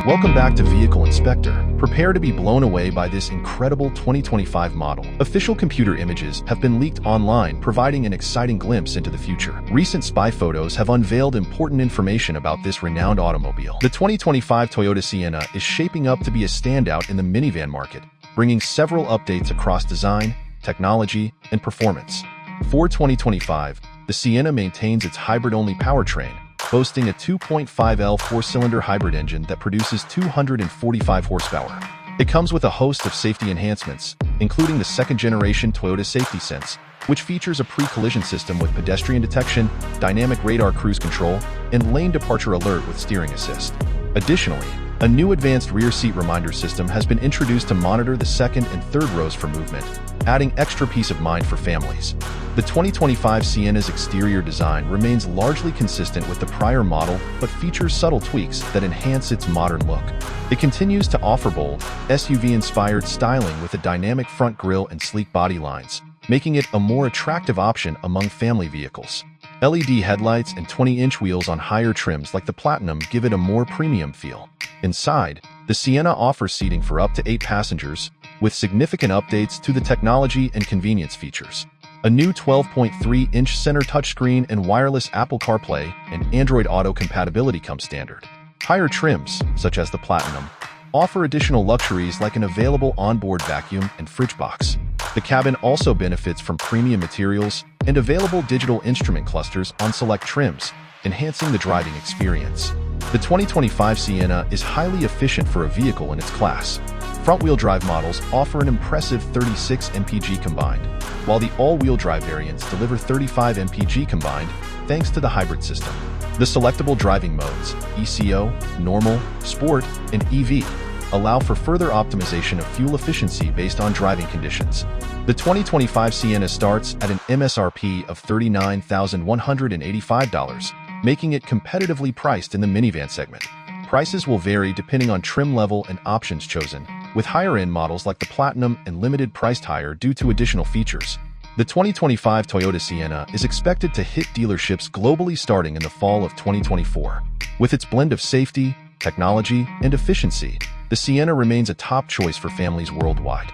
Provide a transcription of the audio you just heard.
Welcome back to Vehicle Inspector. Prepare to be blown away by this incredible 2025 model. Official computer images have been leaked online, providing an exciting glimpse into the future. Recent spy photos have unveiled important information about this renowned automobile. The 2025 Toyota Sienna is shaping up to be a standout in the minivan market, bringing several updates across design, technology, and performance. For 2025, the Sienna maintains its hybrid-only powertrain, boasting a 2.5L four-cylinder hybrid engine that produces 245 horsepower. It comes with a host of safety enhancements, including the second-generation Toyota Safety Sense, which features a pre-collision system with pedestrian detection, dynamic radar cruise control, and lane departure alert with steering assist. Additionally, a new advanced rear seat reminder system has been introduced to monitor the second and third rows for movement, adding extra peace of mind for families. The 2025 Sienna's exterior design remains largely consistent with the prior model but features subtle tweaks that enhance its modern look. It continues to offer bold, SUV-inspired styling with a dynamic front grille and sleek body lines, making it a more attractive option among family vehicles. LED headlights and 20-inch wheels on higher trims like the Platinum give it a more premium feel. Inside, the Sienna offers seating for up to 8 passengers, with significant updates to the technology and convenience features. A new 12.3-inch center touchscreen and wireless Apple CarPlay and Android Auto compatibility come standard. Higher trims, such as the Platinum, offer additional luxuries like an available onboard vacuum and fridge box. The cabin also benefits from premium materials and available digital instrument clusters on select trims, enhancing the driving experience. The 2025 Sienna is highly efficient for a vehicle in its class. Front-wheel drive models offer an impressive 36 mpg combined, while the all-wheel drive variants deliver 35 mpg combined thanks to the hybrid system. The selectable driving modes, ECO, Normal, Sport, and EV, allow for further optimization of fuel efficiency based on driving conditions. The 2025 Sienna starts at an MSRP of $39,185, making it competitively priced in the minivan segment. Prices will vary depending on trim level and options chosen, with higher-end models like the Platinum and Limited priced higher due to additional features. The 2025 Toyota Sienna is expected to hit dealerships globally starting in the fall of 2024. With its blend of safety, technology, and efficiency, the Sienna remains a top choice for families worldwide.